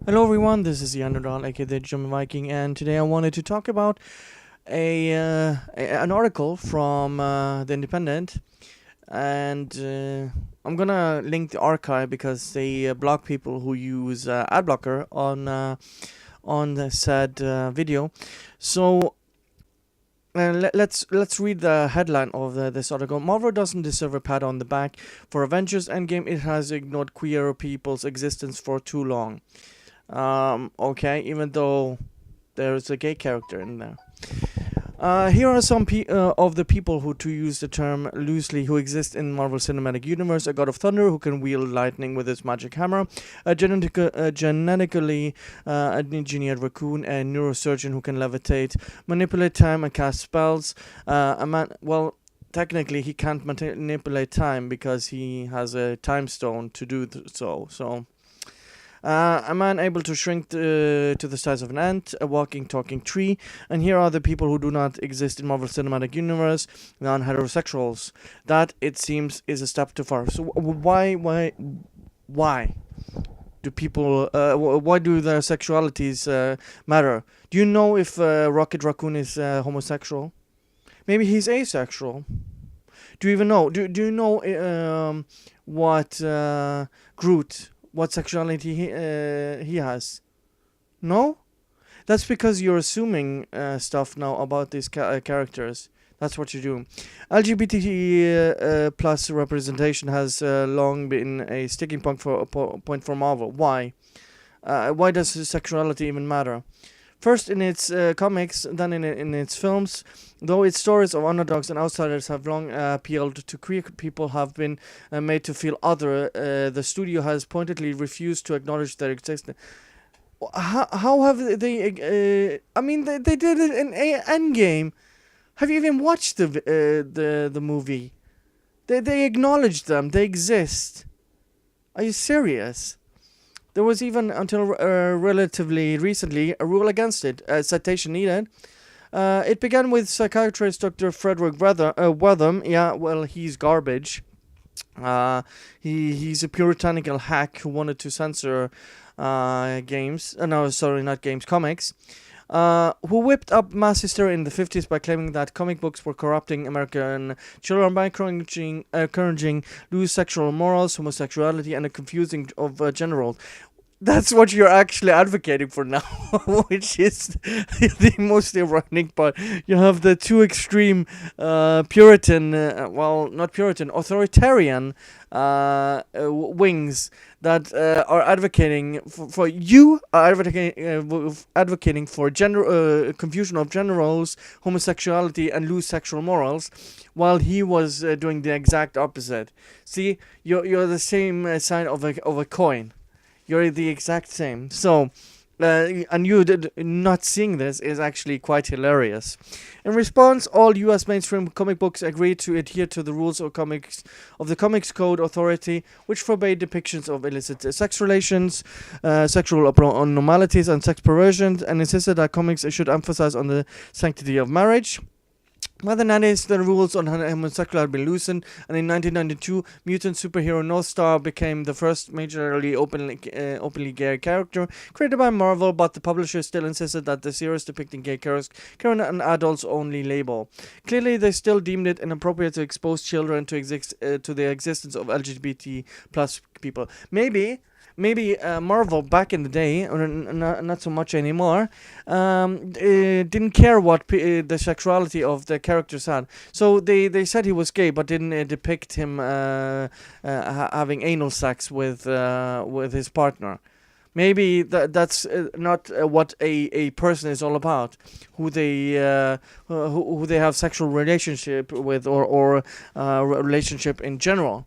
Hello everyone, this is the Underdog, aka the German Viking, and today I wanted to talk about an article from the Independent, and I'm gonna link the archive because they block people who use ad blocker on the said video. So let's read the headline of this article. Marvel doesn't deserve a pat on the back for Avengers Endgame. It has ignored queer people's existence for too long. Okay, even though there's a gay character in there. Here are some of the people who, to use the term loosely, who exist in Marvel Cinematic Universe: a God of Thunder who can wield lightning with his magic hammer, a genetically engineered raccoon, a neurosurgeon who can levitate, manipulate time, and cast spells. A man, well, technically he can't manipulate time because he has a time stone to do so. So. A man able to shrink to the size of an ant, a walking, talking tree, and here are the people who do not exist in Marvel Cinematic Universe: non-heterosexuals. That, it seems, is a step too far. So why do people? Why do their sexualities matter? Do you know if Rocket Raccoon is homosexual? Maybe he's asexual. Do you even know? Do you know what Groot? What sexuality he has? No? That's because you're assuming stuff now about these characters. That's what you do. LGBT plus representation has long been a sticking point for Marvel. Why? Why does sexuality even matter? First in its comics, then in its films. Though its stories of underdogs and outsiders have long appealed to queer people, have been made to feel other, the studio has pointedly refused to acknowledge their existence. How have they? I mean, they did it in Endgame. Have you even watched the movie? They acknowledged them. They exist. Are you serious? There was even, until relatively recently, a rule against it. Citation needed. It began with psychiatrist Dr. Frederick Wertham. Yeah, well, he's garbage. He's a puritanical hack who wanted to censor games. No, sorry, not games, comics. Who whipped up mass hysteria in the 50s by claiming that comic books were corrupting American children by encouraging loose sexual morals, homosexuality, and a confusing of gender roles. That's what you're actually advocating for now, which is the most ironic part. You have the two extreme Puritan, well, not Puritan, authoritarian wings that are advocating for you are advocating for gender confusion of gender roles, homosexuality, and loose sexual morals, while he was doing the exact opposite. See, you're the same side of a coin. You're the exact same. So, and you not seeing this is actually quite hilarious. In response, all U.S. mainstream comic books agreed to adhere to the rules of the Comics Code Authority, which forbade depictions of illicit sex relations, sexual abnormalities, and sex perversions, and insisted that comics should emphasize on the sanctity of marriage. Whether that is, the rules on homosexuality have been loosened, and in 1992, mutant superhero Northstar became the first majorly openly gay character created by Marvel, but the publisher still insisted that the series depicting gay characters carry an adults-only label. Clearly, they still deemed it inappropriate to expose children to the existence of LGBT plus people. Maybe Marvel back in the day, or not so much anymore, didn't care what the sexuality of the characters had. So they said he was gay, but didn't depict him having anal sex with his partner. Maybe that's not what a person is all about, who they have sexual relationship with, or relationship in general.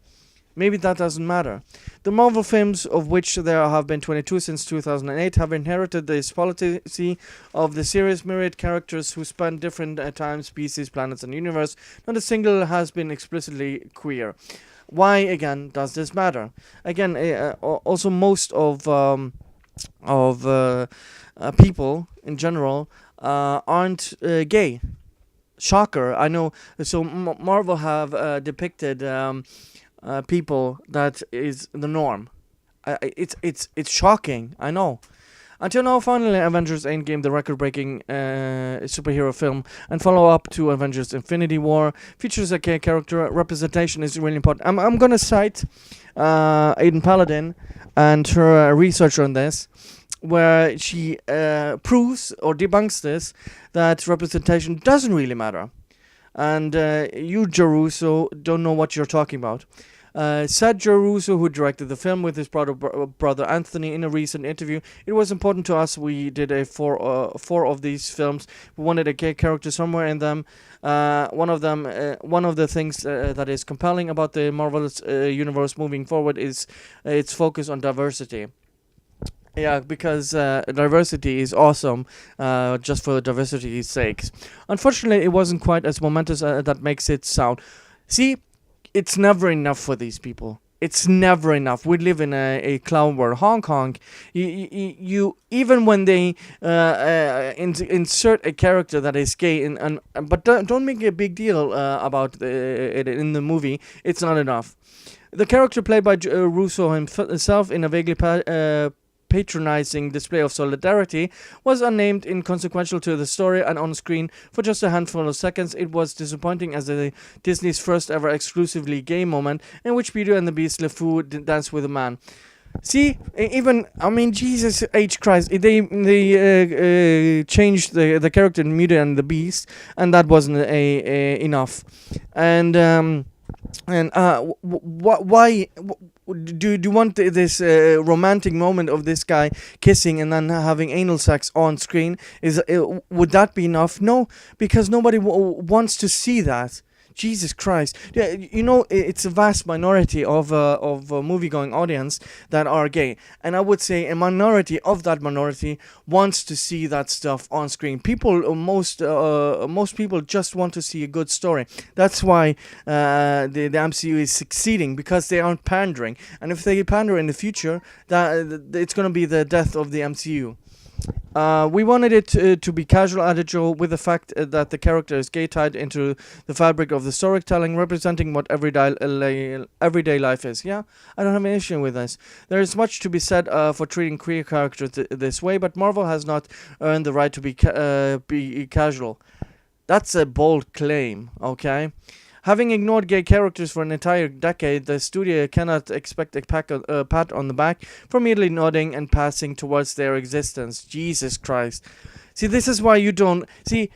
Maybe that doesn't matter. The Marvel films, of which there have been 22 since 2008, have inherited this policy of the series' myriad characters who span different time, species, planets, and universe. Not a single has been explicitly queer. Why, again, does this matter? Again, also most of people in general aren't gay. Shocker, I know. So Marvel have depicted people that is the norm. It's shocking. I know. Until now, finally, Avengers Endgame, the record-breaking superhero film and follow-up to Avengers Infinity War, features a gay character. Representation is really important. I'm gonna cite Aiden Paladin and her research on this, where she proves or debunks this, that representation doesn't really matter. And you, Jeruso, don't know what you're talking about. Said Jeruso, who directed the film with his brother Anthony, in a recent interview, "It was important to us. We did four of these films. We wanted a gay character somewhere in them. One of the things that is compelling about the Marvel universe moving forward is its focus on diversity." Yeah, because diversity is awesome, just for diversity's sake. Unfortunately, it wasn't quite as momentous that makes it sound. See, it's never enough for these people. It's never enough. We live in a clown world. Honk honk. You even when they insert a character that is gay, but don't make a big deal about it in the movie. It's not enough. The character played by Russo himself, in a vaguely patronizing display of solidarity, was unnamed, inconsequential to the story, and on screen for just a handful of seconds. It was disappointing as Disney's first ever exclusively gay moment, in which Beauty and the Beast LeFou dance with a man. See, even, I mean, Jesus H. Christ, they changed the character in Beauty and the Beast, and that wasn't enough. And why do you want this romantic moment of this guy kissing and then having anal sex on screen? Would that be enough? No, because nobody wants to see that. Jesus Christ. Yeah, you know, it's a vast minority of a movie-going audience that are gay. And I would say a minority of that minority wants to see that stuff on screen. Most people just want to see a good story. That's why the MCU is succeeding, because they aren't pandering. And if they pander in the future, it's going to be the death of the MCU. We wanted it to be casual attitude, with the fact that the character is gay, tied into the fabric of the storytelling, representing what everyday life is. Yeah, I don't have an issue with this. There is much to be said for treating queer characters this way, but Marvel has not earned the right to be casual. That's a bold claim, okay? Having ignored gay characters for an entire decade, the studio cannot expect a pat on the back for merely nodding and passing towards their existence. Jesus Christ. See, this is why you don't... See,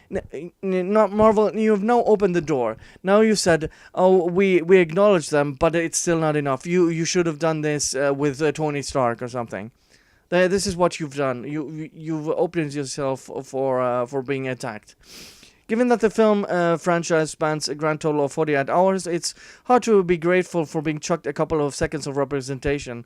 not Marvel, you have now opened the door. Now you said, oh, we acknowledge them, but it's still not enough. You should have done this with Tony Stark or something. This is what you've done. You've opened yourself for being attacked. Given that the film franchise spans a grand total of 48 hours, it's hard to be grateful for being chucked a couple of seconds of representation.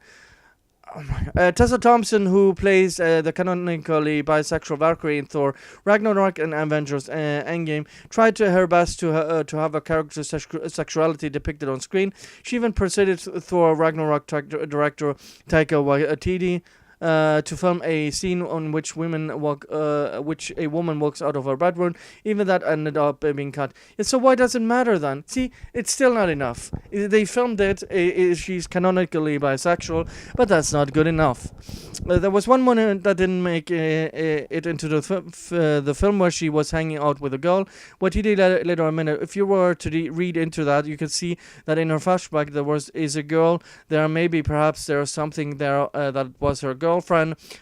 Tessa Thompson, who plays the canonically bisexual Valkyrie in Thor Ragnarok and Avengers Endgame, tried her best to have a character's sexuality depicted on screen. She even persuaded Thor Ragnarok director Taika Waititi to film a scene on which a woman walks out of her bedroom. Even that ended up being cut. Yeah, so why does it matter then? See, it's still not enough. They filmed it. She's canonically bisexual, but that's not good enough. There was one moment that didn't make it into the film, where she was hanging out with a girl. What he did later a minute. If you were to read into that, you could see that in her flashback there is a girl there. Perhaps there was something there that was her girlfriend.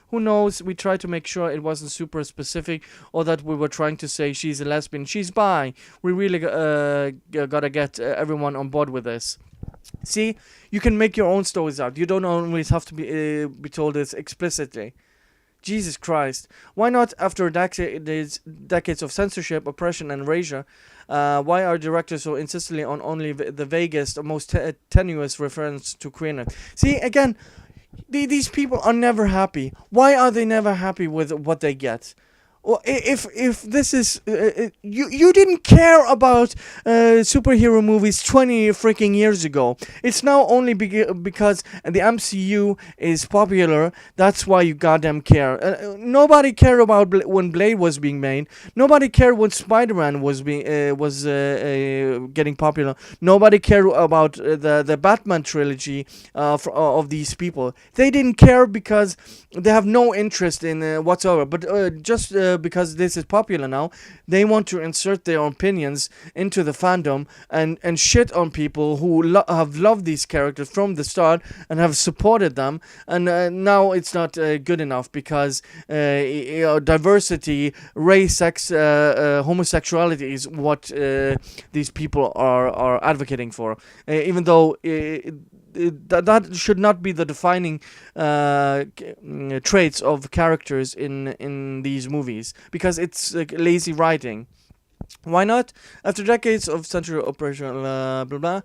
Who knows? We tried to make sure it wasn't super specific, or that we were trying to say she's a lesbian. She's bi. We really gotta get everyone on board with this. See, you can make your own stories out. You don't always have to be told this explicitly. Jesus Christ. Why not, after decades of censorship, oppression, and erasure, why are directors so insistently on only the vaguest, most tenuous reference to queerness? See, again, these people are never happy. Why are they never happy with what they get? Well, if this is you didn't care about superhero movies 20 freaking years ago. It's now only because the MCU is popular. That's why you goddamn care. Nobody cared about when Blade was being made. Nobody cared when Spider-Man was getting popular. Nobody cared about the Batman trilogy of these people. They didn't care because they have no interest in whatsoever. But just because this is popular now, they want to insert their opinions into the fandom and shit on people who have loved these characters from the start and have supported them. And now it's not good enough because diversity, race, sex, homosexuality is what these people are advocating for. Even though that should not be the defining traits of characters in these movies, because it's lazy writing. Why not? After decades of central operational blah blah,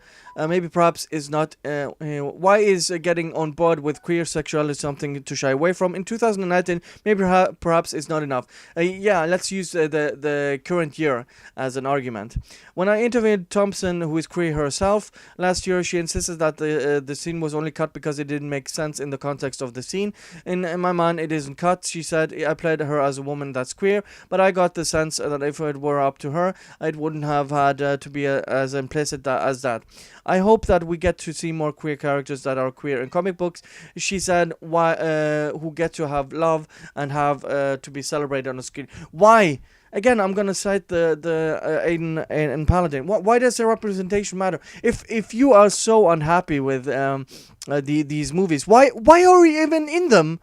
maybe perhaps is not. Why is getting on board with queer sexuality something to shy away from? In 2019, maybe perhaps is not enough. Yeah, let's use the current year as an argument. When I interviewed Thompson, who is queer herself, last year, she insisted that the scene was only cut because it didn't make sense in the context of the scene. In my mind, it isn't cut. She said, I played her as a woman that's queer, but I got the sense that if it were up to her, it wouldn't have had to be as implicit as that. I hope that we get to see more queer characters that are queer in comic books. She said, "Why? Who get to have love and have to be celebrated on the screen? Why?" Again, I'm gonna cite the Aiden and Paladin. Why does the representation matter? If you are so unhappy with these movies, why are we even in them?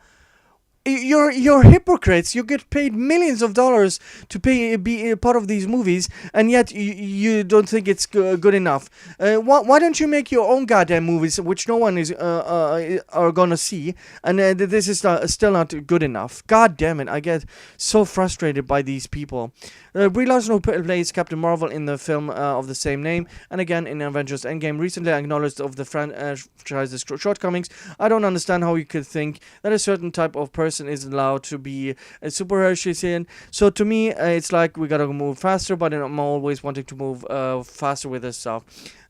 You're hypocrites. You get paid millions of dollars to be a part of these movies, and yet you don't think it's good enough. Why don't you make your own goddamn movies, which no one is are gonna see? And this is still not good enough. God damn it! I get so frustrated by these people. Brie Larson, who plays Captain Marvel in the film of the same name, and again in Avengers Endgame, recently acknowledged of the franchise's shortcomings. I don't understand how you could think that a certain type of person is allowed to be a superhero, she's in. So to me, it's like we gotta move faster, but I'm always wanting to move faster with this stuff.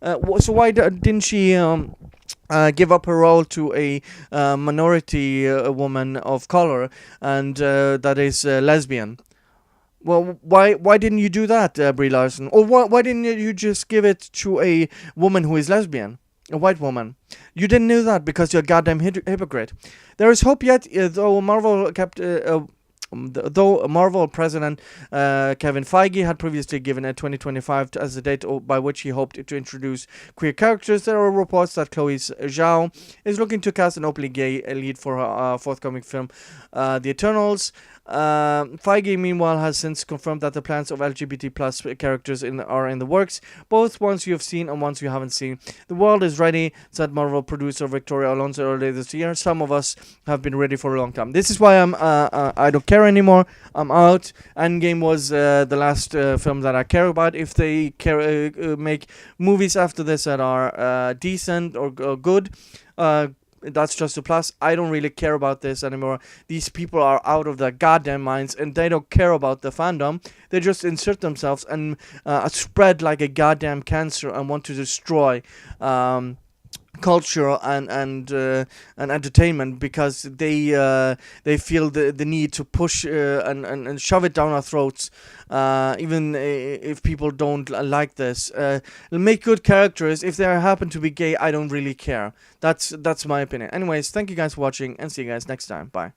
So why didn't she give up her role to a minority woman of color, and that is lesbian? Well, why didn't you do that, Brie Larson? Or why didn't you just give it to a woman who is lesbian? A white woman. You didn't know that because you're a goddamn hypocrite. There is hope yet, though Marvel president Kevin Feige had previously given a 2025 as the date by which he hoped to introduce queer characters. There are reports that Chloe Zhao is looking to cast an openly gay lead for her forthcoming film, The Eternals. Feige, meanwhile, has since confirmed that the plans of LGBT plus characters are in the works, both ones you have seen and ones you haven't seen. The world is ready, said Marvel producer Victoria Alonso earlier this year. Some of us have been ready for a long time. This is why I don't care anymore. I'm out. Endgame was the last film that I care about. If they make movies after this that are decent or good, that's just a plus. I don't really care about this anymore. These people are out of their goddamn minds, and they don't care about the fandom. They just insert themselves and spread like a goddamn cancer and want to destroy culture and entertainment because they feel the need to push and shove it down our throats, even if people don't like this. Make good characters. If they happen to be gay, I don't really care. That's my opinion. Anyways, thank you guys for watching, and see you guys next time. Bye.